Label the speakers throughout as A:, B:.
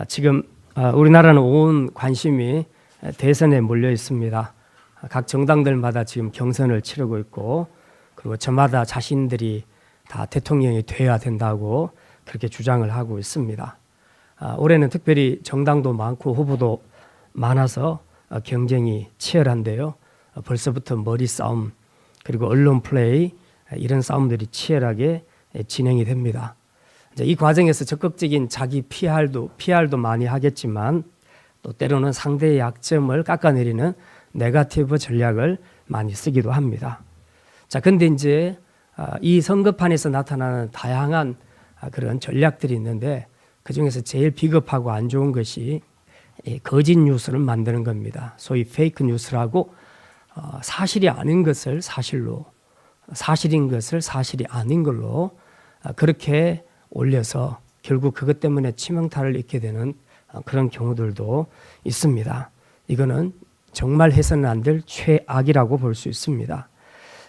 A: 지금 우리나라는 온 관심이 대선에 몰려 있습니다. 각 정당들마다 지금 경선을 치르고 있고, 그리고 저마다 자신들이 다 대통령이 돼야 된다고 그렇게 주장을 하고 있습니다. 올해는 특별히 정당도 많고 후보도 많아서 경쟁이 치열한데요. 벌써부터 머리 싸움 그리고 언론 플레이 이런 싸움들이 치열하게 진행이 됩니다. 이 과정에서 적극적인 자기 PR도 많이 하겠지만 또 때로는 상대의 약점을 깎아내리는 네거티브 전략을 많이 쓰기도 합니다. 자, 근데 이제 이 선거판에서 나타나는 다양한 그런 전략들이 있는데 그 중에서 제일 비겁하고 안 좋은 것이 거짓 뉴스를 만드는 겁니다. 소위 페이크 뉴스라고 사실이 아닌 것을 사실로, 사실인 것을 사실이 아닌 걸로 그렇게 올려서 결국 그것 때문에 치명타를 입게 되는 그런 경우들도 있습니다. 이거는 정말 해서는 안 될 최악이라고 볼 수 있습니다.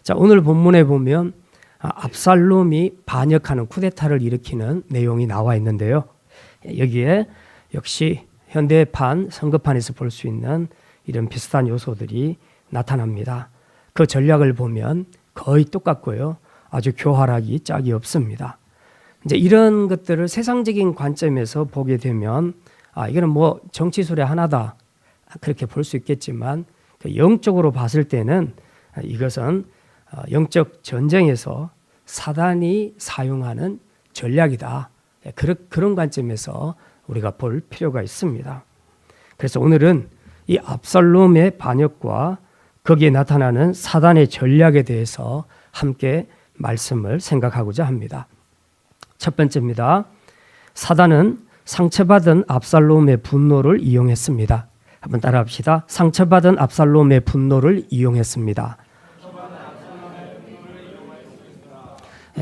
A: 자, 오늘 본문에 보면 압살롬이 반역하는 쿠데타를 일으키는 내용이 나와 있는데요. 여기에 역시 현대판 선거판에서 볼 수 있는 이런 비슷한 요소들이 나타납니다. 그 전략을 보면 거의 똑같고요. 아주 교활하기 짝이 없습니다. 이제 이런 것들을 세상적인 관점에서 보게 되면 이거는 뭐 정치 소리 하나다 그렇게 볼 수 있겠지만 영적으로 봤을 때는 이것은 영적 전쟁에서 사단이 사용하는 전략이다. 그런 관점에서 우리가 볼 필요가 있습니다. 그래서 오늘은 이 압살롬의 반역과 거기에 나타나는 사단의 전략에 대해서 함께 말씀을 생각하고자 합니다. 첫 번째입니다. 사단은 상처받은 압살롬의 분노를 이용했습니다. 한번 따라합시다. 상처받은 압살롬의 분노를 이용했습니다.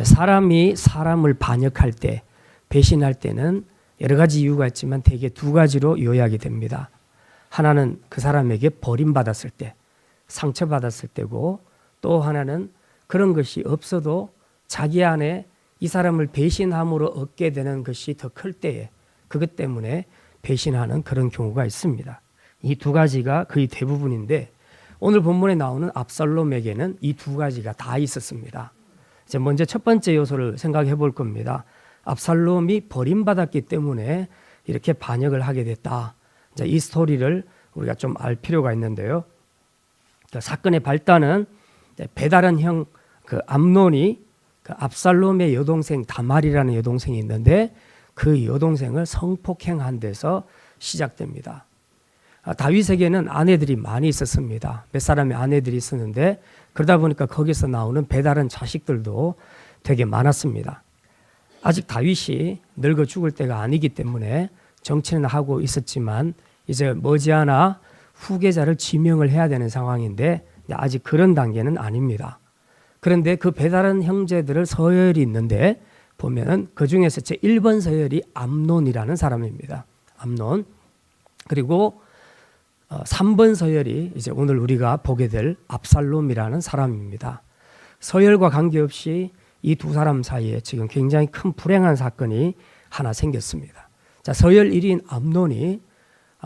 A: 사람이 사람을 반역할 때, 배신할 때는 여러 가지 이유가 있지만 대개 두 가지로 요약이 됩니다. 하나는 그 사람에게 버림받았을 때, 상처받았을 때고, 또 하나는 그런 것이 없어도 자기 안에 이 사람을 배신함으로 얻게 되는 것이 더 클 때에 그것 때문에 배신하는 그런 경우가 있습니다. 이 두 가지가 거의 대부분인데 오늘 본문에 나오는 압살롬에게는 이 두 가지가 다 있었습니다. 이제 먼저 첫 번째 요소를 생각해 볼 겁니다. 압살롬이 버림받았기 때문에 이렇게 반역을 하게 됐다. 이제 이 스토리를 우리가 좀 알 필요가 있는데요. 사건의 발단은 배다른 형 그 암논이 그 압살롬의 여동생 다말이라는 여동생이 있는데 그 여동생을 성폭행한 데서 시작됩니다. 다윗에게는 아내들이 많이 있었습니다. 몇 사람의 아내들이 있었는데 그러다 보니까 거기서 나오는 배다른 자식들도 되게 많았습니다. 아직 다윗이 늙어 죽을 때가 아니기 때문에 정치는 하고 있었지만 이제 머지않아 후계자를 지명을 해야 되는 상황인데 아직 그런 단계는 아닙니다. 그런데 그 배다른 형제들을 서열이 있는데 보면은 그 중에서 제 1번 서열이 암논이라는 사람입니다. 암논. 그리고 3번 서열이 이제 오늘 우리가 보게 될 압살롬이라는 사람입니다. 서열과 관계없이 이 두 사람 사이에 지금 굉장히 큰 불행한 사건이 하나 생겼습니다. 자, 서열 1인 암논이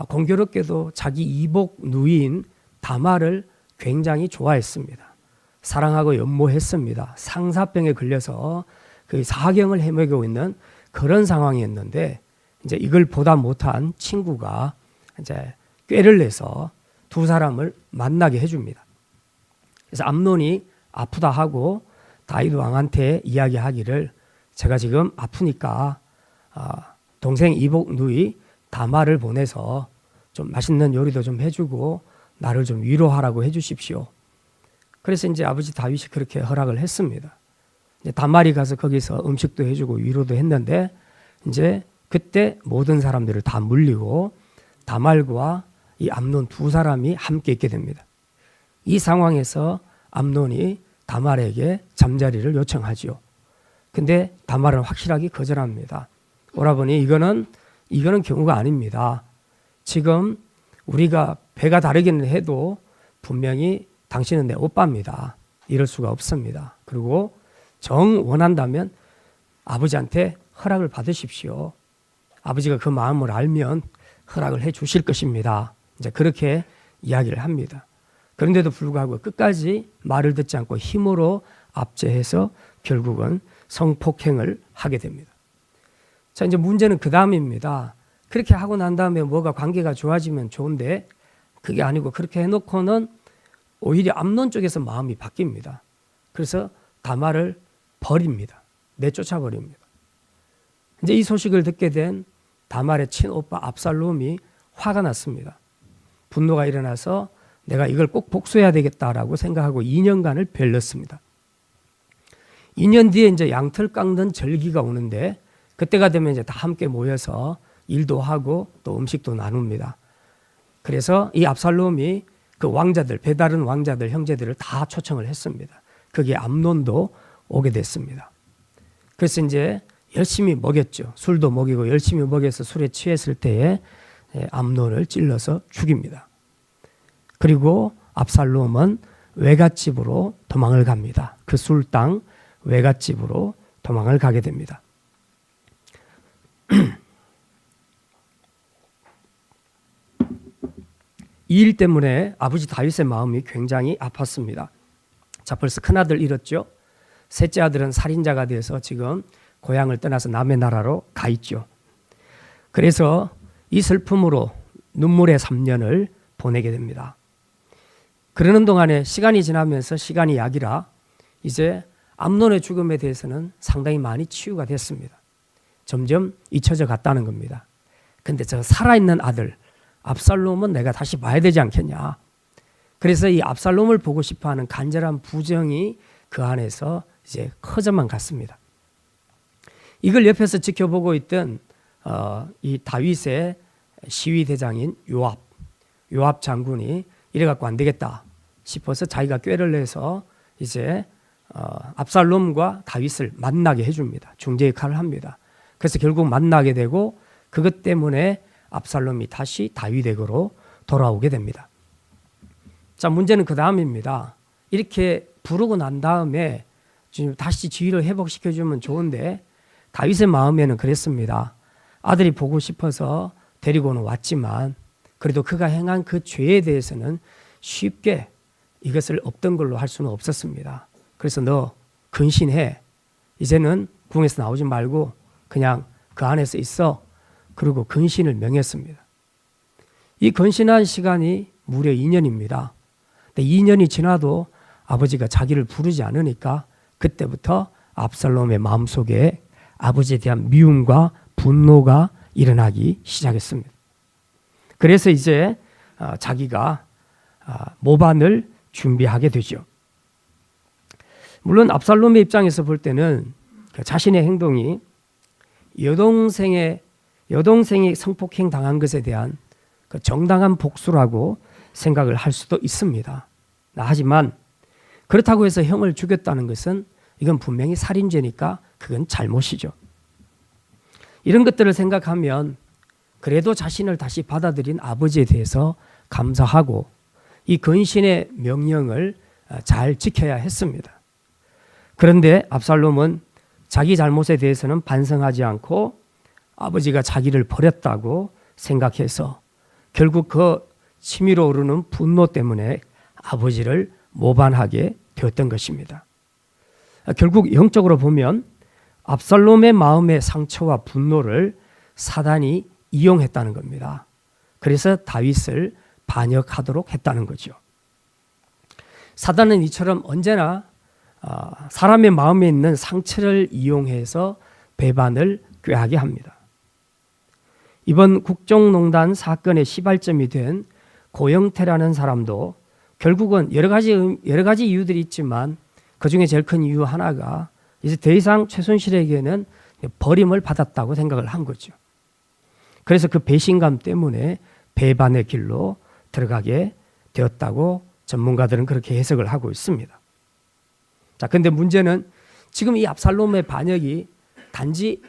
A: 공교롭게도 자기 이복 누이인 다말을 굉장히 좋아했습니다. 사랑하고 연모했습니다. 상사병에 걸려서 그 사경을 헤매고 있는 그런 상황이었는데 이제 이걸 보다 못한 친구가 이제 꾀를 내서 두 사람을 만나게 해줍니다. 그래서 암논이 아프다 하고 다윗 왕한테 이야기하기를 제가 지금 아프니까 동생 이복 누이 다말을 보내서 좀 맛있는 요리도 좀 해주고 나를 좀 위로하라고 해주십시오. 그래서 이제 아버지 다윗이 그렇게 허락을 했습니다. 이제 다말이 가서 거기서 음식도 해주고 위로도 했는데 이제 그때 모든 사람들을 다 물리고 다말과 이 암논 두 사람이 함께 있게 됩니다. 이 상황에서 암논이 다말에게 잠자리를 요청하지요. 근데 다말은 확실하게 거절합니다. 오라버니 이거는 경우가 아닙니다. 지금 우리가 배가 다르기는 해도 분명히 당신은 내 오빠입니다. 이럴 수가 없습니다. 그리고 정 원한다면 아버지한테 허락을 받으십시오. 아버지가 그 마음을 알면 허락을 해 주실 것입니다. 이제 그렇게 이야기를 합니다. 그런데도 불구하고 끝까지 말을 듣지 않고 힘으로 압제해서 결국은 성폭행을 하게 됩니다. 자, 이제 문제는 그 다음입니다. 그렇게 하고 난 다음에 뭐가 관계가 좋아지면 좋은데 그게 아니고 그렇게 해놓고는 오히려 암논 쪽에서 마음이 바뀝니다. 그래서 다말을 버립니다. 내쫓아 버립니다. 이제 이 소식을 듣게 된 다말의 친오빠 압살롬이 화가 났습니다. 분노가 일어나서 내가 이걸 꼭 복수해야 되겠다라고 생각하고 2년간을 별렀습니다. 2년 뒤에 이제 양털 깎는 절기가 오는데 그때가 되면 이제 다 함께 모여서 일도 하고 또 음식도 나눕니다. 그래서 이 압살롬이 그 왕자들, 배다른 왕자들, 형제들을 다 초청을 했습니다. 거기에 암논도 오게 됐습니다. 그래서 이제 열심히 먹였죠. 술도 먹이고 열심히 먹여서 술에 취했을 때에 암논을 찔러서 죽입니다. 그리고 압살롬은 외갓집으로 도망을 갑니다. 그 술당 외갓집으로 도망을 가게 됩니다. 이 일 때문에 아버지 다윗의 마음이 굉장히 아팠습니다. 자, 벌써 큰아들 잃었죠. 셋째 아들은 살인자가 돼서 지금 고향을 떠나서 남의 나라로 가 있죠. 그래서 이 슬픔으로 눈물의 3년을 보내게 됩니다. 그러는 동안에 시간이 지나면서 시간이 약이라 이제 암논의 죽음에 대해서는 상당히 많이 치유가 됐습니다. 점점 잊혀져 갔다는 겁니다. 근데 저 살아있는 아들 압살롬은 내가 다시 봐야 되지 않겠냐. 그래서 이 압살롬을 보고 싶어하는 간절한 부정이 그 안에서 이제 커져만 갔습니다. 이걸 옆에서 지켜보고 있던 이 다윗의 시위 대장인 요압 장군이 이래갖고 안 되겠다 싶어서 자기가 꾀를 내서 이제 압살롬과 다윗을 만나게 해줍니다. 중재 역할을 합니다. 그래서 결국 만나게 되고 그것 때문에 압살롬이 다시 다윗에게로 돌아오게 됩니다. 자, 문제는 그 다음입니다. 이렇게 부르고 난 다음에 다시 지위를 회복시켜주면 좋은데 다윗의 마음에는 그랬습니다. 아들이 보고 싶어서 데리고는 왔지만 그래도 그가 행한 그 죄에 대해서는 쉽게 이것을 없던 걸로 할 수는 없었습니다. 그래서 너 근신해. 이제는 궁에서 나오지 말고 그냥 그 안에서 있어. 그리고 근신을 명했습니다. 이 근신한 시간이 무려 2년입니다. 근데 2년이 지나도 아버지가 자기를 부르지 않으니까 그때부터 압살롬의 마음속에 아버지에 대한 미움과 분노가 일어나기 시작했습니다. 그래서 이제 자기가 모반을 준비하게 되죠. 물론 압살롬의 입장에서 볼 때는 자신의 행동이 여동생이 성폭행 당한 것에 대한 그 정당한 복수라고 생각을 할 수도 있습니다. 하지만 그렇다고 해서 형을 죽였다는 것은 이건 분명히 살인죄니까 그건 잘못이죠. 이런 것들을 생각하면 그래도 자신을 다시 받아들인 아버지에 대해서 감사하고 이 근신의 명령을 잘 지켜야 했습니다. 그런데 압살롬은 자기 잘못에 대해서는 반성하지 않고 아버지가 자기를 버렸다고 생각해서 결국 그 치밀어 오르는 분노 때문에 아버지를 모반하게 되었던 것입니다. 결국 영적으로 보면 압살롬의 마음의 상처와 분노를 사단이 이용했다는 겁니다. 그래서 다윗을 반역하도록 했다는 거죠. 사단은 이처럼 언제나 사람의 마음에 있는 상처를 이용해서 배반을 꾀하게 합니다. 이번 국정농단 사건의 시발점이 된 고영태라는 사람도 결국은 여러 가지 이유들이 있지만 그중에 제일 큰 이유 하나가 이제 더 이상 최순실에게는 버림을 받았다고 생각을 한 거죠. 그래서 그 배신감 때문에 배반의 길로 들어가게 되었다고 전문가들은 그렇게 해석을 하고 있습니다. 자, 근데 문제는 지금 이 압살롬의 반역이 단지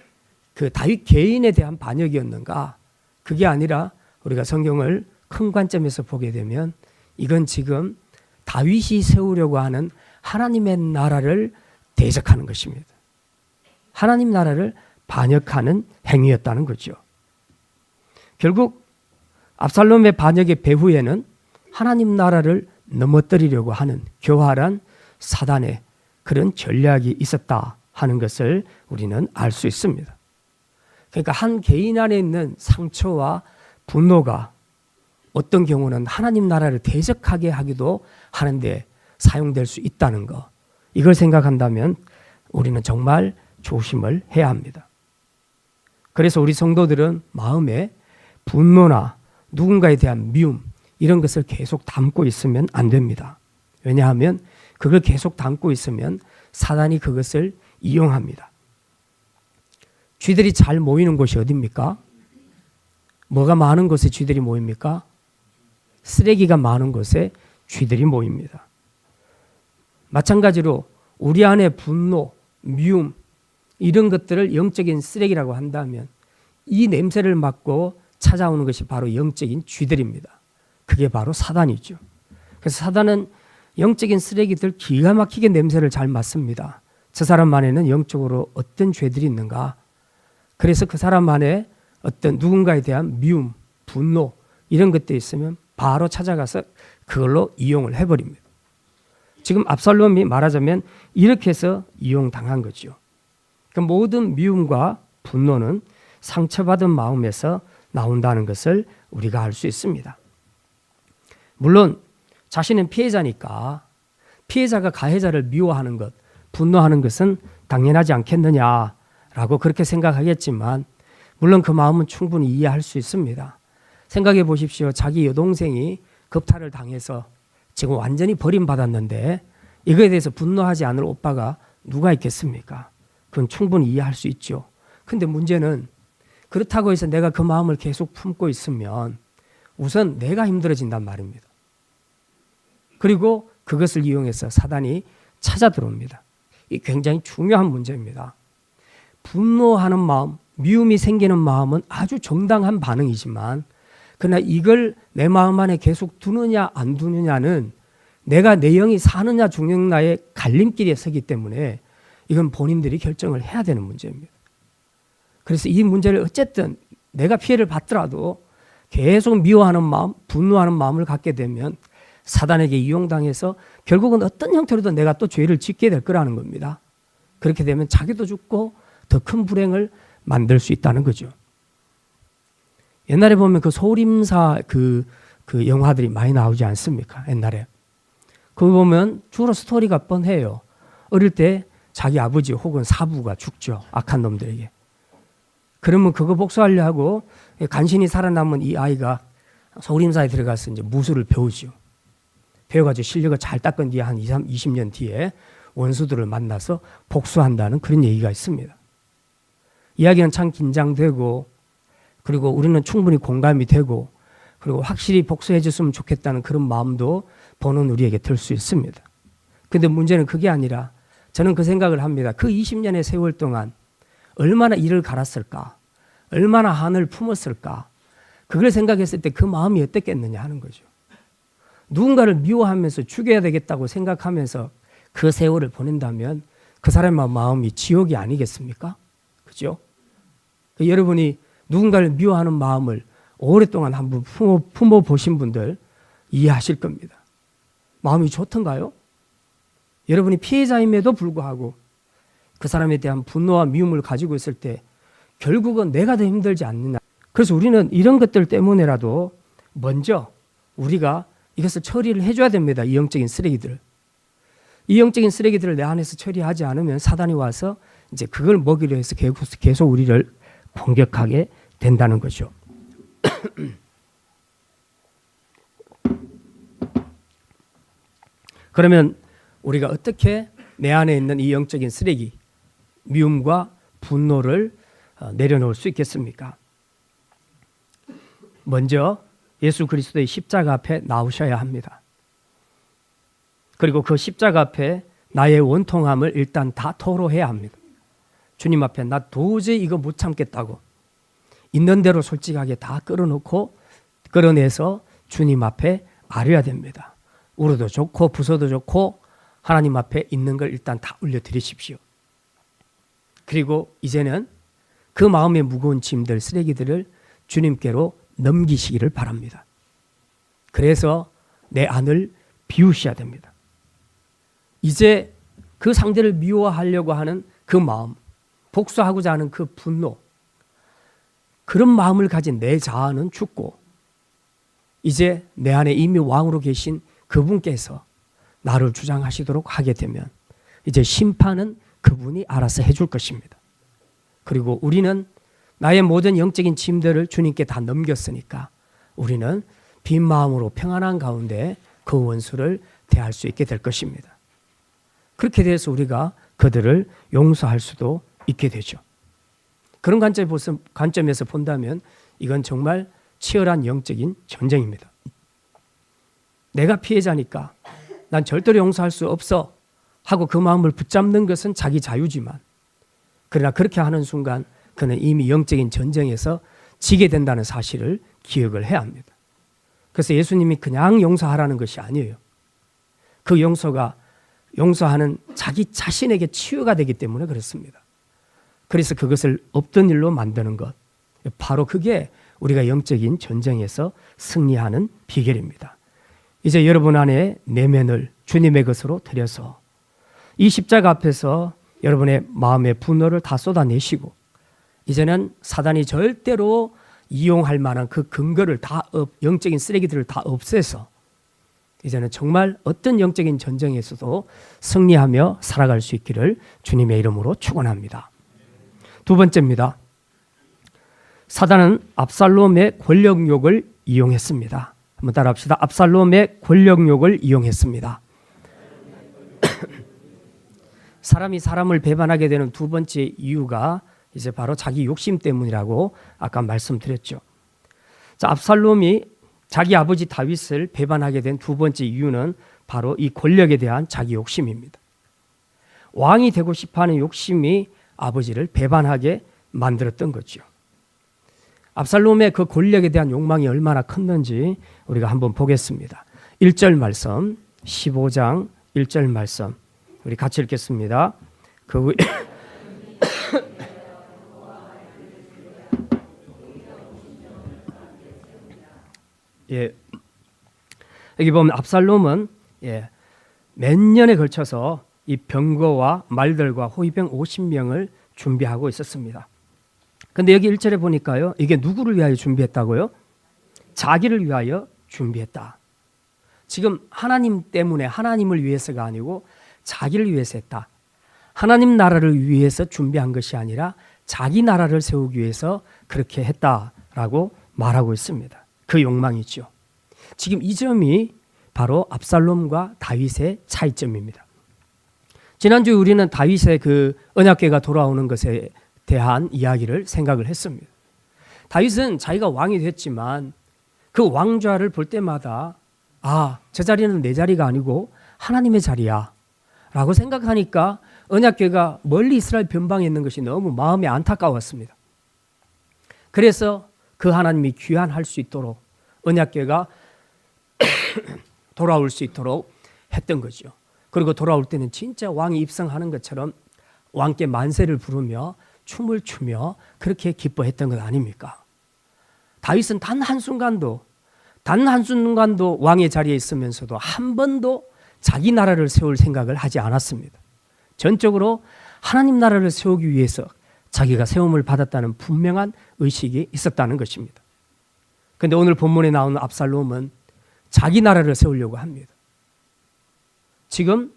A: 그 다윗 개인에 대한 반역이었는가? 그게 아니라 우리가 성경을 큰 관점에서 보게 되면 이건 지금 다윗이 세우려고 하는 하나님의 나라를 대적하는 것입니다. 하나님 나라를 반역하는 행위였다는 거죠. 결국 압살롬의 반역의 배후에는 하나님 나라를 넘어뜨리려고 하는 교활한 사단의 그런 전략이 있었다 하는 것을 우리는 알 수 있습니다. 그러니까 한 개인 안에 있는 상처와 분노가 어떤 경우는 하나님 나라를 대적하게 하기도 하는데 사용될 수 있다는 것, 이걸 생각한다면 우리는 정말 조심을 해야 합니다. 그래서 우리 성도들은 마음에 분노나 누군가에 대한 미움 이런 것을 계속 담고 있으면 안 됩니다. 왜냐하면 그걸 계속 담고 있으면 사단이 그것을 이용합니다. 쥐들이 잘 모이는 곳이 어디입니까? 뭐가 많은 곳에 쥐들이 모입니까? 쓰레기가 많은 곳에 쥐들이 모입니다. 마찬가지로 우리 안에 분노, 미움 이런 것들을 영적인 쓰레기라고 한다면 이 냄새를 맡고 찾아오는 것이 바로 영적인 쥐들입니다. 그게 바로 사단이죠. 그래서 사단은 영적인 쓰레기들 기가 막히게 냄새를 잘 맡습니다. 저 사람 안에는 영적으로 어떤 죄들이 있는가? 그래서 그 사람 안에 어떤 누군가에 대한 미움, 분노 이런 것들이 있으면 바로 찾아가서 그걸로 이용을 해버립니다. 지금 압살롬이 말하자면 이렇게 해서 이용당한 거죠. 그 모든 미움과 분노는 상처받은 마음에서 나온다는 것을 우리가 알 수 있습니다. 물론 자신은 피해자니까 피해자가 가해자를 미워하는 것, 분노하는 것은 당연하지 않겠느냐라고 그렇게 생각하겠지만 물론 그 마음은 충분히 이해할 수 있습니다. 생각해 보십시오. 자기 여동생이 겁탈을 당해서 지금 완전히 버림받았는데 이거에 대해서 분노하지 않을 오빠가 누가 있겠습니까? 그건 충분히 이해할 수 있죠. 근데 문제는 그렇다고 해서 내가 그 마음을 계속 품고 있으면 우선 내가 힘들어진단 말입니다. 그리고 그것을 이용해서 사단이 찾아 들어옵니다. 이 굉장히 중요한 문제입니다. 분노하는 마음, 미움이 생기는 마음은 아주 정당한 반응이지만 그러나 이걸 내 마음 안에 계속 두느냐 안 두느냐는 내가 내 영이 사느냐 죽느냐의 갈림길에 서기 때문에 이건 본인들이 결정을 해야 되는 문제입니다. 그래서 이 문제를 어쨌든 내가 피해를 받더라도 계속 미워하는 마음, 분노하는 마음을 갖게 되면 사단에게 이용당해서 결국은 어떤 형태로든 내가 또 죄를 짓게 될 거라는 겁니다. 그렇게 되면 자기도 죽고 더 큰 불행을 만들 수 있다는 거죠. 옛날에 보면 그 소림사 그 영화들이 많이 나오지 않습니까? 옛날에. 그거 보면 주로 스토리가 뻔해요. 어릴 때 자기 아버지 혹은 사부가 죽죠. 악한 놈들에게. 그러면 그거 복수하려 하고 간신히 살아남은 이 아이가 소림사에 들어가서 이제 무술을 배우죠. 배워가지고 실력을 잘 닦은 뒤에 한 20년 뒤에 원수들을 만나서 복수한다는 그런 얘기가 있습니다. 이야기는 참 긴장되고 그리고 우리는 충분히 공감이 되고 그리고 확실히 복수해 줬으면 좋겠다는 그런 마음도 보는 우리에게 들 수 있습니다. 그런데 문제는 그게 아니라 저는 그 생각을 합니다. 그 20년의 세월 동안 얼마나 이를 갈았을까? 얼마나 한을 품었을까? 그걸 생각했을 때 그 마음이 어땠겠느냐 하는 거죠. 누군가를 미워하면서 죽여야 되겠다고 생각하면서 그 세월을 보낸다면 그 사람의 마음이 지옥이 아니겠습니까? 그죠? 여러분이 누군가를 미워하는 마음을 오랫동안 한번 품어보신 분들 이해하실 겁니다. 마음이 좋던가요? 여러분이 피해자임에도 불구하고 그 사람에 대한 분노와 미움을 가지고 있을 때 결국은 내가 더 힘들지 않느냐. 그래서 우리는 이런 것들 때문에라도 먼저 우리가 이것을 처리를 해줘야 됩니다. 이 영적인 쓰레기들을. 이 영적인 쓰레기들을 내 안에서 처리하지 않으면 사단이 와서 이제 그걸 먹이려 해서 계속 우리를 공격하게 된다는 거죠. 그러면 우리가 어떻게 내 안에 있는 이 영적인 쓰레기, 미움과 분노를 내려놓을 수 있겠습니까? 먼저 예수 그리스도의 십자가 앞에 나오셔야 합니다. 그리고 그 십자가 앞에 나의 원통함을 일단 다 토로해야 합니다. 주님 앞에 나 도저히 이거 못 참겠다고 있는 대로 솔직하게 다 끌어내서 주님 앞에 아려야 됩니다. 울어도 좋고 부서도 좋고 하나님 앞에 있는 걸 일단 다 올려드리십시오. 그리고 이제는 그 마음의 무거운 짐들, 쓰레기들을 주님께로 넘기시기를 바랍니다. 그래서 내 안을 비우셔야 됩니다. 이제 그 상대를 미워하려고 하는 그 마음, 복수하고자 하는 그 분노, 그런 마음을 가진 내 자아는 죽고 이제 내 안에 이미 왕으로 계신 그분께서 나를 주장하시도록 하게 되면 이제 심판은 그분이 알아서 해줄 것입니다. 그리고 우리는 나의 모든 영적인 짐들을 주님께 다 넘겼으니까 우리는 빈 마음으로 평안한 가운데 그 원수를 대할 수 있게 될 것입니다. 그렇게 돼서 우리가 그들을 용서할 수도 있게 되죠. 그런 관점에서 본다면 이건 정말 치열한 영적인 전쟁입니다. 내가 피해자니까 난 절대로 용서할 수 없어 하고 그 마음을 붙잡는 것은 자기 자유지만, 그러나 그렇게 하는 순간 그는 이미 영적인 전쟁에서 지게 된다는 사실을 기억을 해야 합니다. 그래서 예수님이 그냥 용서하라는 것이 아니에요. 그 용서하는 자기 자신에게 치유가 되기 때문에 그렇습니다. 그래서 그것을 없던 일로 만드는 것, 바로 그게 우리가 영적인 전쟁에서 승리하는 비결입니다. 이제 여러분 안에 내면을 주님의 것으로 드려서 이 십자가 앞에서 여러분의 마음의 분노를 다 쏟아내시고 이제는 사단이 절대로 이용할 만한 그 근거를 영적인 쓰레기들을 다 없애서 이제는 정말 어떤 영적인 전쟁에서도 승리하며 살아갈 수 있기를 주님의 이름으로 축원합니다. 두 번째입니다. 사단은 압살롬의 권력욕을 이용했습니다. 한번 따라합시다. 압살롬의 권력욕을 이용했습니다. 사람이 사람을 배반하게 되는 두 번째 이유가 이제 바로 자기 욕심 때문이라고 아까 말씀드렸죠. 자, 압살롬이 자기 아버지 다윗을 배반하게 된 두 번째 이유는 바로 이 권력에 대한 자기 욕심입니다. 왕이 되고 싶어하는 욕심이 아버지를 배반하게 만들었던 거죠. 압살롬의 그 권력에 대한 욕망이 얼마나 컸는지 우리가 한번 보겠습니다. 1절 말씀, 15장 1절 말씀 우리 같이 읽겠습니다. 예, 여기 보면 압살롬은 몇 년에 걸쳐서 이 병거와 말들과 호위병 50명을 준비하고 있었습니다. 근데 여기 1절에 보니까요, 이게 누구를 위하여 준비했다고요? 자기를 위하여 준비했다. 지금 하나님 때문에, 하나님을 위해서가 아니고 자기를 위해서 했다. 하나님 나라를 위해서 준비한 것이 아니라 자기 나라를 세우기 위해서 그렇게 했다라고 말하고 있습니다. 그 욕망이죠. 지금 이 점이 바로 압살롬과 다윗의 차이점입니다. 지난주에 우리는 다윗의 그 언약궤가 돌아오는 것에 대한 이야기를 생각을 했습니다. 다윗은 자기가 왕이 됐지만 그 왕좌를 볼 때마다 저 자리는 내 자리가 아니고 하나님의 자리야 라고 생각하니까 언약궤가 멀리 이스라엘 변방에 있는 것이 너무 마음이 안타까웠습니다. 그래서 그 하나님이 귀환할 수 있도록 언약궤가 돌아올 수 있도록 했던 거죠. 그리고 돌아올 때는 진짜 왕이 입성하는 것처럼 왕께 만세를 부르며 춤을 추며 그렇게 기뻐했던 것 아닙니까? 다윗은 단 한순간도 왕의 자리에 있으면서도 한 번도 자기 나라를 세울 생각을 하지 않았습니다. 전적으로 하나님 나라를 세우기 위해서 자기가 세움을 받았다는 분명한 의식이 있었다는 것입니다. 그런데 오늘 본문에 나오는 압살롬은 자기 나라를 세우려고 합니다. 지금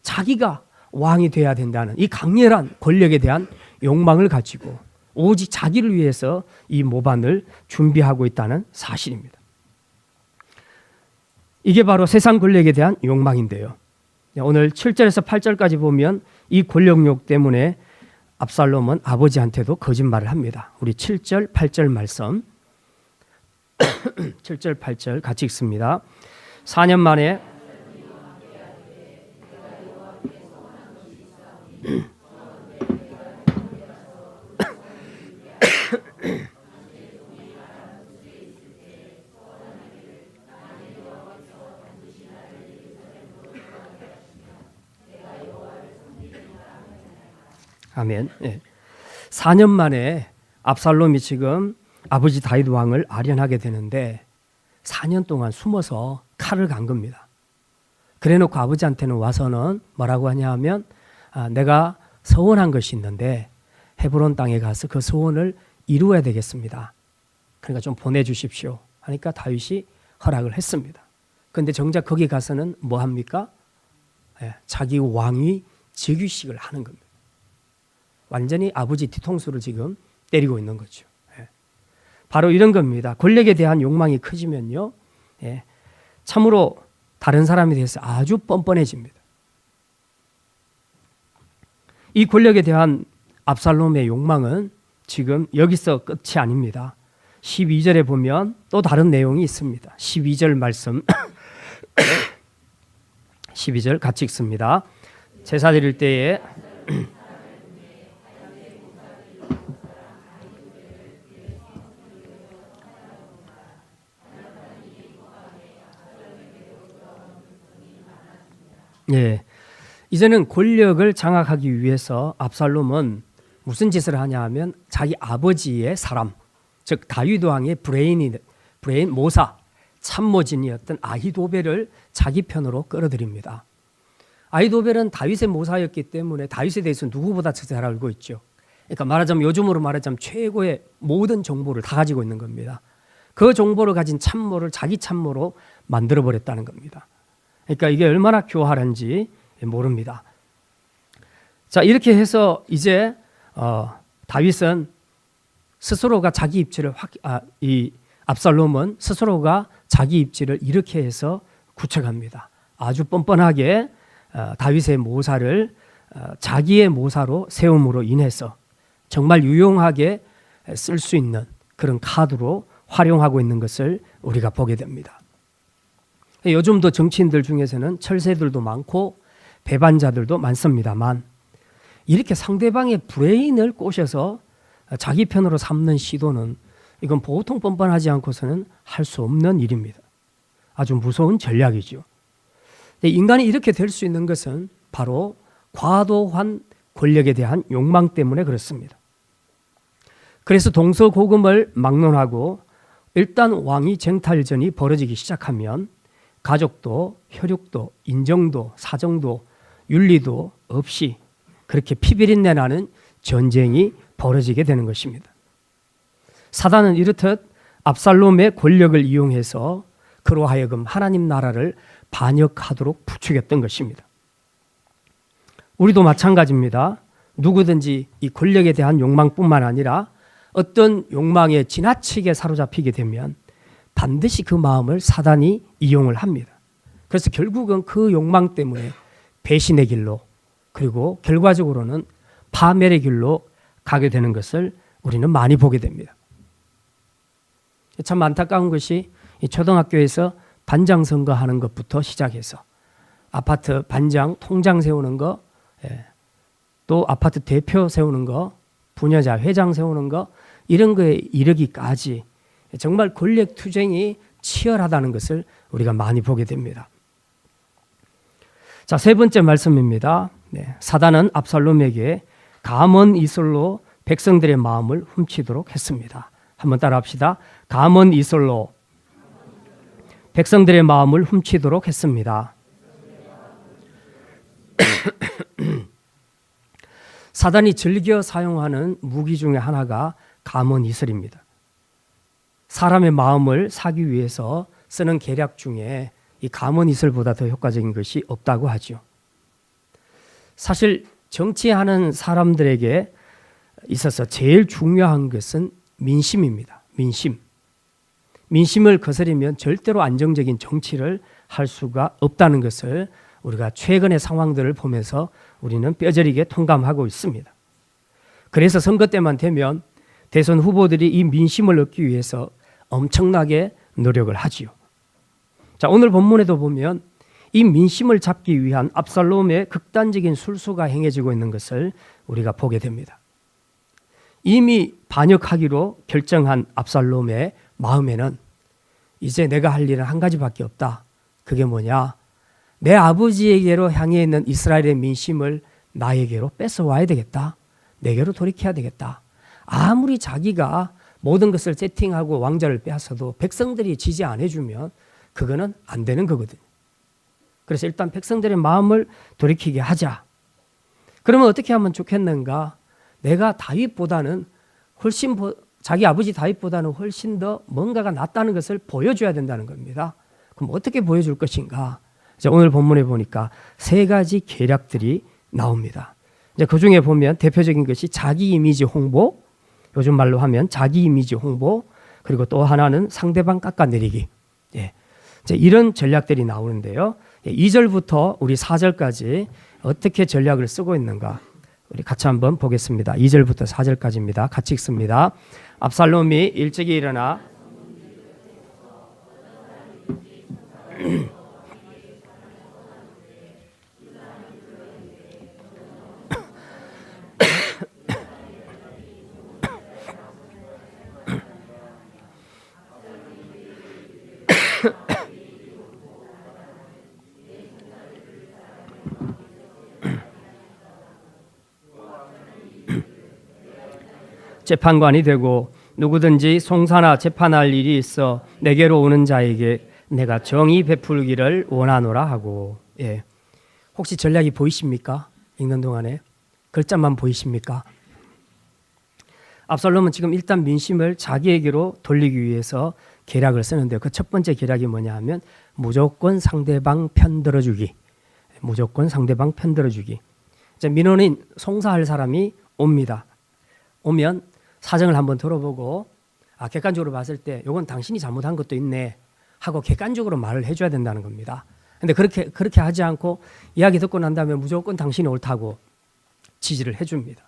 A: 자기가 왕이 돼야 된다는 이 강렬한 권력에 대한 욕망을 가지고 오직 자기를 위해서 이 모반을 준비하고 있다는 사실입니다. 이게 바로 세상 권력에 대한 욕망인데요. 오늘 7절에서 8절까지 보면 이 권력욕 때문에 압살롬은 아버지한테도 거짓말을 합니다. 우리 7절, 8절 말씀 7절, 8절 같이 읽습니다. 4년 만에 아멘. 4년 만에 압살롬이 지금 아버지 다윗 왕을 아련하게 되는데 4년 동안 숨어서 칼을 간 겁니다. 그래놓고 아버지한테는 와서는 뭐라고 하냐 하면 내가 서원한 것이 있는데 헤브론 땅에 가서 그 소원을 이루어야 되겠습니다. 그러니까 좀 보내주십시오 하니까 다윗이 허락을 했습니다. 그런데 정작 거기 가서는 뭐 합니까? 자기 왕위 즉위식을 하는 겁니다. 완전히 아버지 뒤통수를 지금 때리고 있는 거죠. 바로 이런 겁니다. 권력에 대한 욕망이 커지면요, 참으로 다른 사람에 대해서 아주 뻔뻔해집니다. 이 권력에 대한 압살롬의 욕망은 지금 여기서 끝이 아닙니다. 12절에 보면 또 다른 내용이 있습니다. 12절 말씀 12절 같이 읽습니다. 제사 드릴 때에 이제는 권력을 장악하기 위해서 압살롬은 무슨 짓을 하냐 하면 자기 아버지의 사람, 즉 다윗 왕의 브레인 모사, 참모진이었던 아히도벨을 자기 편으로 끌어들입니다. 아히도벨은 다윗의 모사였기 때문에 다윗에 대해서 누구보다 잘 알고 있죠. 그러니까 요즘으로 말하자면 최고의 모든 정보를 다 가지고 있는 겁니다. 그 정보를 가진 참모를 자기 참모로 만들어버렸다는 겁니다. 그러니까 이게 얼마나 교활한지 모릅니다. 자, 이렇게 해서 이제 다윗은 스스로가 자기 입지를 압살롬은 스스로가 자기 입지를 이렇게 해서 구축합니다. 아주 뻔뻔하게 다윗의 모사를 자기의 모사로 세움으로 인해서 정말 유용하게 쓸 수 있는 그런 카드로 활용하고 있는 것을 우리가 보게 됩니다. 요즘도 정치인들 중에서는 철새들도 많고 배반자들도 많습니다만 이렇게 상대방의 브레인을 꼬셔서 자기 편으로 삼는 시도는 이건 보통 뻔뻔하지 않고서는 할 수 없는 일입니다. 아주 무서운 전략이죠. 인간이 이렇게 될 수 있는 것은 바로 과도한 권력에 대한 욕망 때문에 그렇습니다. 그래서 동서고금을 막론하고 일단 왕위 쟁탈전이 벌어지기 시작하면 가족도 혈육도 인정도 사정도 윤리도 없이 그렇게 피비린내 나는 전쟁이 벌어지게 되는 것입니다. 사단은 이렇듯 압살롬의 권력을 이용해서 그로 하여금 하나님 나라를 반역하도록 부추겼던 것입니다. 우리도 마찬가지입니다. 누구든지 이 권력에 대한 욕망뿐만 아니라 어떤 욕망에 지나치게 사로잡히게 되면 반드시 그 마음을 사단이 이용을 합니다. 그래서 결국은 그 욕망 때문에 배신의 길로 그리고 결과적으로는 파멸의 길로 가게 되는 것을 우리는 많이 보게 됩니다. 참 안타까운 것이 초등학교에서 반장 선거하는 것부터 시작해서 아파트 반장, 통장 세우는 거, 또 아파트 대표 세우는 거, 부녀자 회장 세우는 거 이런 거에 이르기까지 정말 권력 투쟁이 치열하다는 것을 우리가 많이 보게 됩니다. 자, 세 번째 말씀입니다. 사단은 압살롬에게 감언 이설로 백성들의 마음을 훔치도록 했습니다. 한번 따라합시다. 감언 이설로 백성들의 마음을 훔치도록 했습니다. 사단이 즐겨 사용하는 무기 중에 하나가 감언 이설입니다. 사람의 마음을 사기 위해서 쓰는 계략 중에 이 감언 이설보다 더 효과적인 것이 없다고 하죠. 사실 정치하는 사람들에게 있어서 제일 중요한 것은 민심입니다. 민심을 거스르면 절대로 안정적인 정치를 할 수가 없다는 것을 우리가 최근의 상황들을 보면서 우리는 뼈저리게 통감하고 있습니다. 그래서 선거 때만 되면 대선 후보들이 이 민심을 얻기 위해서 엄청나게 노력을 하지요. 자, 오늘 본문에도 보면 이 민심을 잡기 위한 압살롬의 극단적인 술수가 행해지고 있는 것을 우리가 보게 됩니다. 이미 반역하기로 결정한 압살롬의 마음에는 이제 내가 할 일은 한 가지밖에 없다. 그게 뭐냐? 내 아버지에게로 향해 있는 이스라엘의 민심을 나에게로 뺏어와야 되겠다. 내게로 돌이켜야 되겠다. 아무리 자기가 모든 것을 세팅하고 왕좌를 빼앗아도 백성들이 지지 안 해주면 그거는 안 되는 거거든요. 그래서 일단 백성들의 마음을 돌이키게 하자. 그러면 어떻게 하면 좋겠는가? 내가 다윗보다는 훨씬 자기 아버지 다윗보다는 훨씬 더 뭔가가 낫다는 것을 보여줘야 된다는 겁니다. 그럼 어떻게 보여줄 것인가? 이제 오늘 본문에 보니까 세 가지 계략들이 나옵니다. 이제 그 중에 보면 대표적인 것이 자기 이미지 홍보, 요즘 말로 하면 자기 이미지 홍보, 그리고 또 하나는 상대방 깎아내리기. 예. 이제 이런 전략들이 나오는데요. 2절부터 우리 4절까지 어떻게 전략을 쓰고 있는가 우리 같이 한번 보겠습니다. 2절부터 4절까지입니다. 같이 읽습니다. 압살롬이 일찍이 일어나 재판관이 되고 누구든지 송사나 재판할 일이 있어 내게로 오는 자에게 내가 정의 베풀기를 원하노라 하고. 예. 혹시 전략이 보이십니까? 읽는 동안에 글자만 보이십니까? 압살롬은 지금 일단 민심을 자기에게로 돌리기 위해서 계략을 쓰는데요. 그 첫 번째 계략이 뭐냐 하면 무조건 상대방 편 들어주기. 무조건 상대방 편 들어주기. 이제 민원인 송사할 사람이 옵니다. 오면 사정을 한번 들어보고 객관적으로 봤을 때 이건 당신이 잘못한 것도 있네 하고 객관적으로 말을 해줘야 된다는 겁니다. 근데 그렇게 하지 않고 이야기 듣고 난 다음에 무조건 당신이 옳다고 지지를 해줍니다.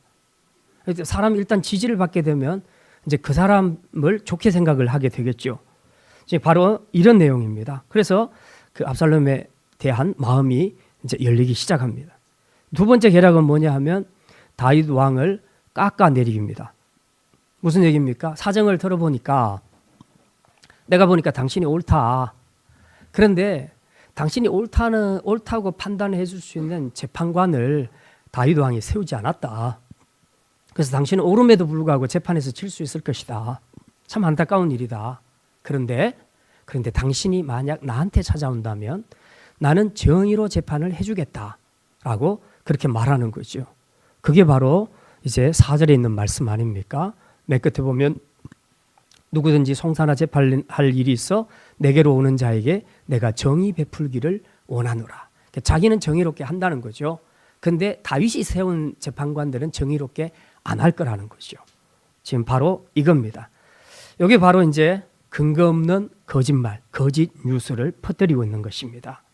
A: 사람이 일단 지지를 받게 되면 이제 그 사람을 좋게 생각을 하게 되겠죠. 이제 바로 이런 내용입니다. 그래서 그 압살롬에 대한 마음이 이제 열리기 시작합니다. 두 번째 계략은 뭐냐 하면 다윗 왕을 깎아내리기입니다. 무슨 얘기입니까? 사정을 들어보니까 내가 보니까 당신이 옳다. 그런데 당신이 옳다고 판단해 줄 수 있는 재판관을 다윗 왕이 세우지 않았다. 그래서 당신은 옳음에도 불구하고 재판에서 질 수 있을 것이다. 참 안타까운 일이다. 그런데 당신이 만약 나한테 찾아온다면 나는 정의로 재판을 해주겠다라고 그렇게 말하는 거죠. 그게 바로 이제 4절에 있는 말씀 아닙니까? 맨 끝에 보면 누구든지 송사나 재판할 일이 있어 내게로 오는 자에게 내가 정의 베풀기를 원하노라. 자기는 정의롭게 한다는 거죠. 근데 다윗이 세운 재판관들은 정의롭게 안 할 거라는 거죠. 지금 바로 이겁니다. 여기 바로 이제 근거 없는 거짓말, 거짓 뉴스를 퍼뜨리고 있는 것입니다.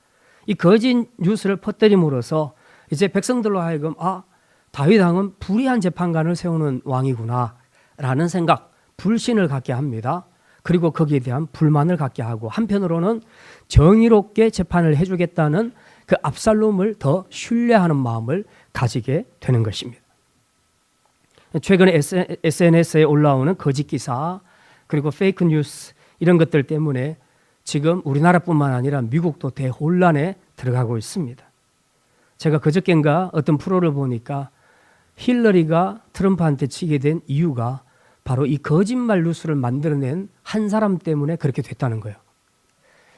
A: 이 거짓 뉴스를 퍼뜨림으로써 이제 백성들로 하여금 다윗 왕은 불의한 재판관을 세우는 왕이구나 라는 생각, 불신을 갖게 합니다. 그리고 거기에 대한 불만을 갖게 하고 한편으로는 정의롭게 재판을 해주겠다는 그 압살롬을 더 신뢰하는 마음을 가지게 되는 것입니다. 최근에 SNS에 올라오는 거짓 기사 그리고 페이크 뉴스 이런 것들 때문에 지금 우리나라뿐만 아니라 미국도 대혼란에 들어가고 있습니다. 제가 그저께인가 어떤 프로를 보니까 힐러리가 트럼프한테 치게 된 이유가 바로 이 거짓말 뉴스를 만들어낸 한 사람 때문에 그렇게 됐다는 거예요.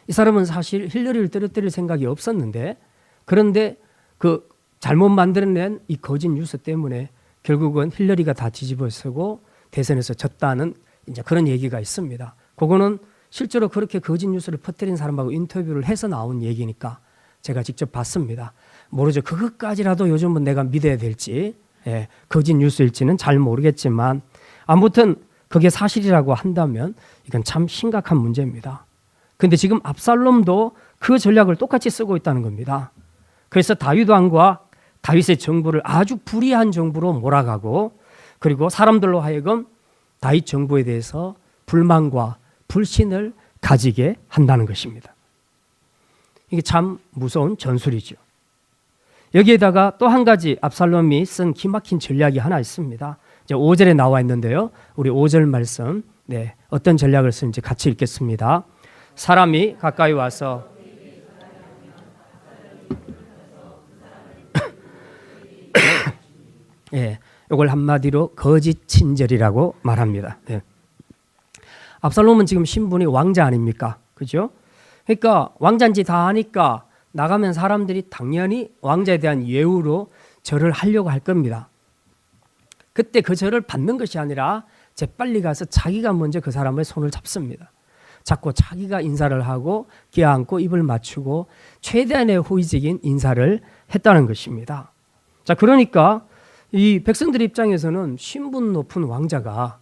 A: 이 사람은 사실 힐러리를 떨어뜨릴 생각이 없었는데 그런데 그 잘못 만들어낸 이 거짓 뉴스 때문에 결국은 힐러리가 다 뒤집어쓰고 대선에서 졌다는 이제 그런 얘기가 있습니다. 그거는 실제로 그렇게 거짓 뉴스를 퍼뜨린 사람하고 인터뷰를 해서 나온 얘기니까 제가 직접 봤습니다. 모르죠. 그것까지라도 요즘은 내가 믿어야 될지 거짓 뉴스일지는 잘 모르겠지만 아무튼 그게 사실이라고 한다면 이건 참 심각한 문제입니다. 그런데 지금 압살롬도 그 전략을 똑같이 쓰고 있다는 겁니다. 그래서 다윗 왕과 다윗의 정부를 아주 불의한 정부로 몰아가고 그리고 사람들로 하여금 다윗 정부에 대해서 불만과 불신을 가지게 한다는 것입니다. 이게 참 무서운 전술이죠. 여기에다가 또 한 가지 압살롬이 쓴 기막힌 전략이 하나 있습니다. 이제 5절에 나와 있는데요. 우리 5절 말씀 어떤 전략을 쓰는지 같이 읽겠습니다. 사람이 가까이 와서 이걸 한마디로 거짓 친절이라고 말합니다. 압살롬은 지금 신분이 왕자 아닙니까? 그죠? 그러니까 왕자인지 다 아니까 나가면 사람들이 당연히 왕자에 대한 예우로 절을 하려고 할 겁니다. 그때 그 절을 받는 것이 아니라 재빨리 가서 자기가 먼저 그 사람의 손을 잡습니다. 잡고 자기가 인사를 하고 껴안고 입을 맞추고 최대한의 호의적인 인사를 했다는 것입니다. 자, 그러니까 이 백성들 입장에서는 신분 높은 왕자가,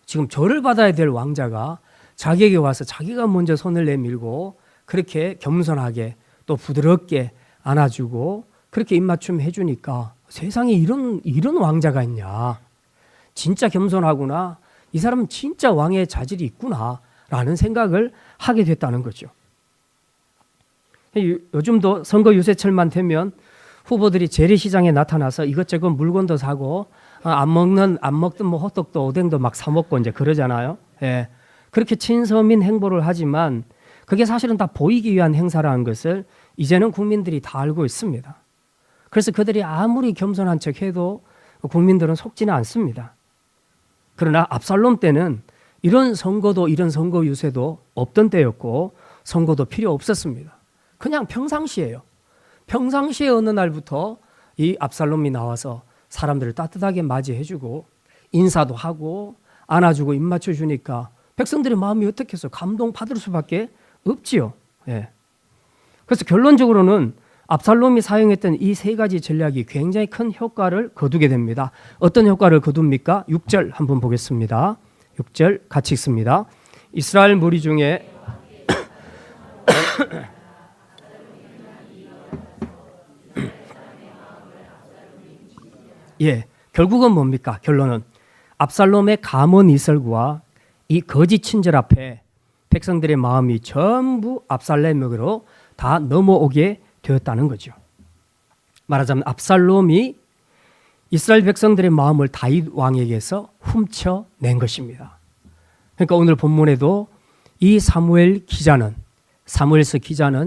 A: 지금 절을 받아야 될 왕자가 자기에게 와서 자기가 먼저 손을 내밀고 그렇게 겸손하게 또 부드럽게 안아주고 그렇게 입맞춤 해주니까 세상에 이런 왕자가 있냐, 진짜 겸손하구나, 이 사람은 진짜 왕의 자질이 있구나 라는 생각을 하게 됐다는 거죠. 요즘도 선거 유세철만 되면 후보들이 재래시장에 나타나서 이것저것 물건도 사고 안 먹던 뭐 호떡도 오뎅도 막 사 먹고 이제 그러잖아요. 예. 그렇게 친서민 행보를 하지만 그게 사실은 다 보이기 위한 행사라는 것을 이제는 국민들이 다 알고 있습니다. 그래서 그들이 아무리 겸손한 척해도 국민들은 속지는 않습니다. 그러나 압살롬 때는 이런 선거도 이런 선거 유세도 없던 때였고 선거도 필요 없었습니다. 그냥 평상시예요. 평상시에 어느 날부터 이 압살롬이 나와서 사람들을 따뜻하게 맞이해주고 인사도 하고 안아주고 입맞춰주니까 백성들의 마음이 어떻겠어요? 감동받을 수밖에 없지요. 예. 그래서 결론적으로는 압살롬이 사용했던 이 세 가지 전략이 굉장히 큰 효과를 거두게 됩니다. 어떤 효과를 거둡니까? 6절 한번 보겠습니다. 6절 같이 읽습니다. 이스라엘 무리 중에 예, 결국은 뭡니까? 결론은 압살롬의 감언 이설과 이 거짓 친절 앞에 백성들의 마음이 전부 압살롬에게로 다 넘어오게 되었다는 거죠. 말하자면 압살롬이 이스라엘 백성들의 마음을 다윗 왕에게서 훔쳐낸 것입니다. 그러니까 오늘 본문에도 이 사무엘서 기자는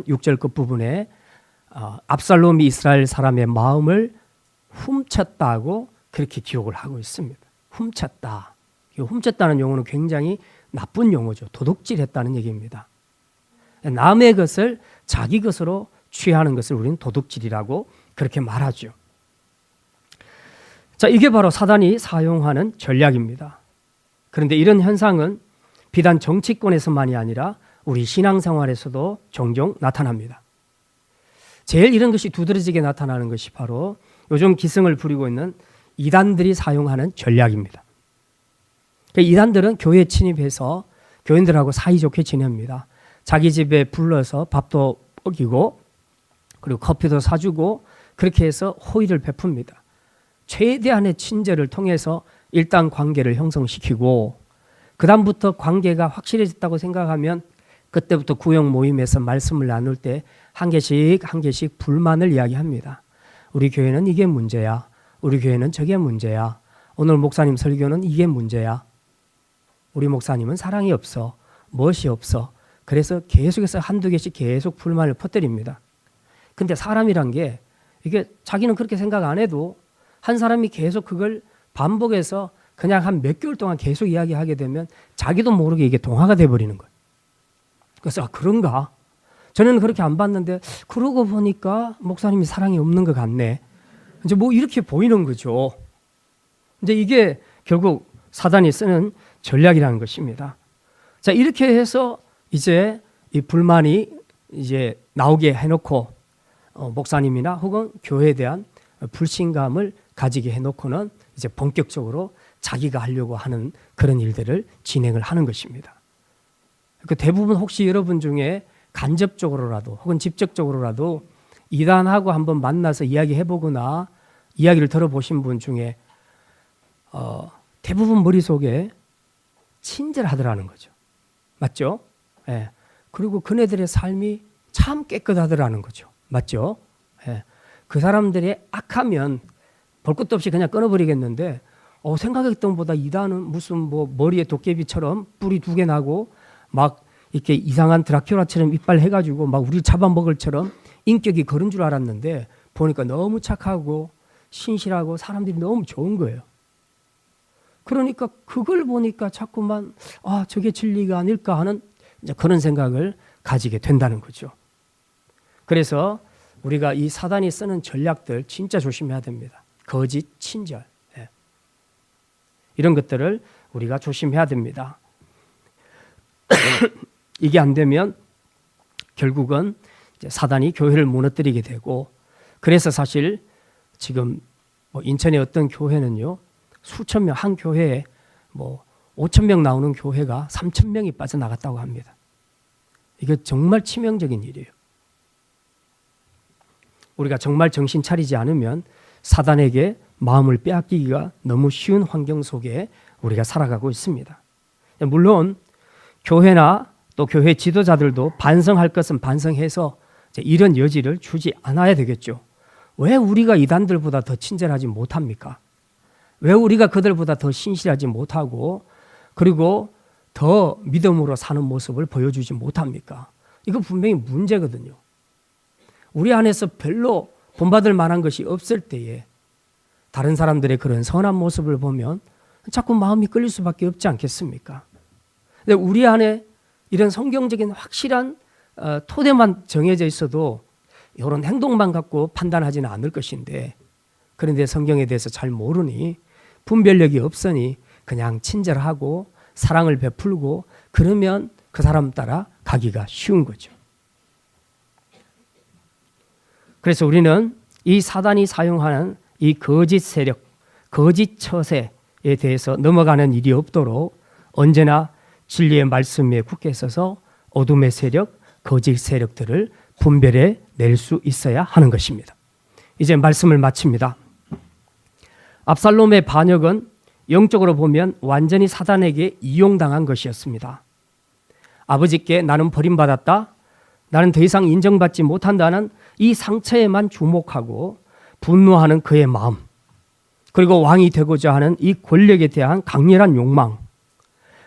A: 6절 끝부분에 압살롬이 이스라엘 사람의 마음을 훔쳤다고 그렇게 기록을 하고 있습니다. 훔쳤다. 훔쳤다는 용어는 굉장히 나쁜 용어죠. 도둑질했다는 얘기입니다. 남의 것을 자기 것으로 취하는 것을 우리는 도둑질이라고 그렇게 말하죠. 자, 이게 바로 사단이 사용하는 전략입니다. 그런데 이런 현상은 비단 정치권에서만이 아니라 우리 신앙생활에서도 종종 나타납니다. 제일 이런 것이 두드러지게 나타나는 것이 바로 요즘 기승을 부리고 있는 이단들이 사용하는 전략입니다. 이단들은 교회에 침입해서 교인들하고 사이좋게 지냅니다. 자기 집에 불러서 밥도 먹이고 그리고 커피도 사주고 그렇게 해서 호의를 베풉니다. 최대한의 친절을 통해서 일단 관계를 형성시키고 그 다음부터 관계가 확실해졌다고 생각하면 그때부터 구역 모임에서 말씀을 나눌 때 한 개씩 불만을 이야기합니다. 우리 교회는 이게 문제야. 우리 교회는 저게 문제야. 오늘 목사님 설교는 이게 문제야. 우리 목사님은 사랑이 없어. 멋이 없어. 그래서 계속해서 한두 개씩 계속 불만을 퍼뜨립니다. 근데 사람이란 게 이게 자기는 그렇게 생각 안 해도 한 사람이 계속 그걸 반복해서 그냥 한 몇 개월 동안 계속 이야기하게 되면 자기도 모르게 이게 동화가 돼버리는 거예요. 그래서 그런가? 저는 그렇게 안 봤는데 그러고 보니까 목사님이 사랑이 없는 것 같네. 이제 뭐 이렇게 보이는 거죠. 근데 이게 결국 사단이 쓰는 전략이라는 것입니다. 자, 이렇게 해서 이제 이 불만이 이제 나오게 해놓고 목사님이나 혹은 교회에 대한 불신감을 가지게 해놓고는 이제 본격적으로 자기가 하려고 하는 그런 일들을 진행을 하는 것입니다. 그 대부분 혹시 여러분 중에 간접적으로라도 혹은 직접적으로라도 이단하고 한번 만나서 이야기해보거나 이야기를 들어보신 분 중에 대부분 머릿속에 친절하더라는 거죠. 맞죠? 예. 그리고 그네들의 삶이 참 깨끗하더라는 거죠. 맞죠? 예. 그 사람들이 악하면 볼 것도 없이 그냥 끊어버리겠는데 생각했던 것보다 이단은 무슨 뭐 머리에 도깨비처럼 뿔이 2개 나고 막 이렇게 이상한 드라큘라처럼 이빨 해가지고 막 우리 잡아먹을처럼 인격이 그런 줄 알았는데 보니까 너무 착하고 신실하고 사람들이 너무 좋은 거예요. 그러니까 그걸 보니까 자꾸만 저게 진리가 아닐까 하는 이제 그런 생각을 가지게 된다는 거죠. 그래서 우리가 이 사단이 쓰는 전략들 진짜 조심해야 됩니다. 거짓 친절, 이런 것들을 우리가 조심해야 됩니다. 이게 안 되면 결국은 이제 사단이 교회를 무너뜨리게 되고, 그래서 사실 지금 인천의 어떤 교회는요, 수천 명, 한 교회에 5천 명 나오는 교회가 3천 명이 빠져나갔다고 합니다. 이게 정말 치명적인 일이에요. 우리가 정말 정신 차리지 않으면 사단에게 마음을 빼앗기기가 너무 쉬운 환경 속에 우리가 살아가고 있습니다. 물론 교회나 또 교회 지도자들도 반성할 것은 반성해서 이런 여지를 주지 않아야 되겠죠. 왜 우리가 이단들보다 더 친절하지 못합니까? 왜 우리가 그들보다 더 신실하지 못하고 그리고 더 믿음으로 사는 모습을 보여주지 못합니까? 이거 분명히 문제거든요. 우리 안에서 별로 본받을 만한 것이 없을 때에 다른 사람들의 그런 선한 모습을 보면 자꾸 마음이 끌릴 수밖에 없지 않겠습니까? 근데 우리 안에 이런 성경적인 확실한 토대만 정해져 있어도 이런 행동만 갖고 판단하지는 않을 것인데, 그런데 성경에 대해서 잘 모르니 분별력이 없으니 그냥 친절하고 사랑을 베풀고 그러면 그 사람 따라 가기가 쉬운 거죠. 그래서 우리는 이 사단이 사용하는 이 거짓 세력, 거짓 처세에 대해서 넘어가는 일이 없도록 언제나 진리의 말씀에 굳게 서서 어둠의 세력, 거짓 세력들을 분별해 낼 수 있어야 하는 것입니다. 이제 말씀을 마칩니다. 압살롬의 반역은 영적으로 보면 완전히 사단에게 이용당한 것이었습니다. 아버지께 나는 버림받았다, 나는 더 이상 인정받지 못한다는 이 상처에만 주목하고 분노하는 그의 마음, 그리고 왕이 되고자 하는 이 권력에 대한 강렬한 욕망,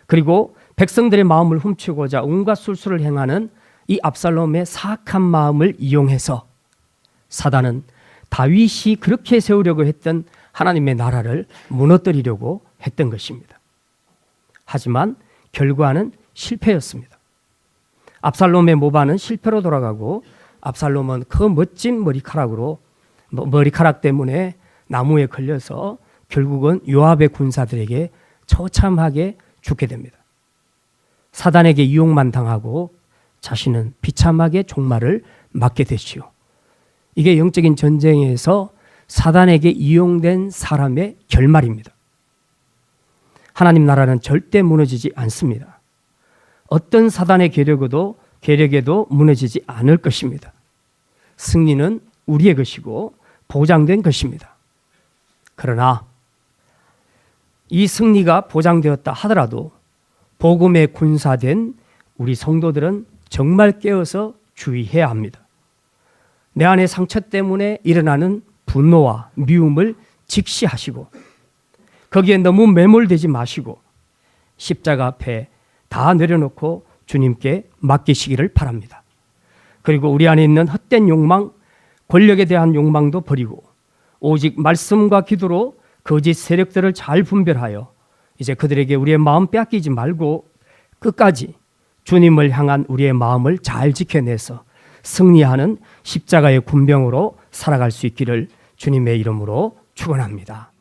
A: 그리고 백성들의 마음을 훔치고자 온갖 술수를 행하는 이 압살롬의 사악한 마음을 이용해서 사단은 다윗이 그렇게 세우려고 했던 하나님의 나라를 무너뜨리려고 했던 것입니다. 하지만 결과는 실패였습니다. 압살롬의 모반은 실패로 돌아가고 압살롬은 그 멋진 머리카락 때문에 나무에 걸려서 결국은 요압의 군사들에게 처참하게 죽게 됩니다. 사단에게 이용만 당하고 자신은 비참하게 종말을 맞게 되지요. 이게 영적인 전쟁에서 사단에게 이용된 사람의 결말입니다. 하나님 나라는 절대 무너지지 않습니다. 어떤 사단의 계략에도 무너지지 않을 것입니다. 승리는 우리의 것이고 보장된 것입니다. 그러나 이 승리가 보장되었다 하더라도 복음에 군사된 우리 성도들은 정말 깨어서 주의해야 합니다. 내 안의 상처 때문에 일어나는 분노와 미움을 직시하시고 거기에 너무 매몰되지 마시고 십자가 앞에 다 내려놓고 주님께 맡기시기를 바랍니다. 그리고 우리 안에 있는 헛된 욕망, 권력에 대한 욕망도 버리고 오직 말씀과 기도로 거짓 세력들을 잘 분별하여 이제 그들에게 우리의 마음 빼앗기지 말고 끝까지 주님을 향한 우리의 마음을 잘 지켜내서 승리하는 십자가의 군병으로 살아갈 수 있기를 주님의 이름으로 축원합니다.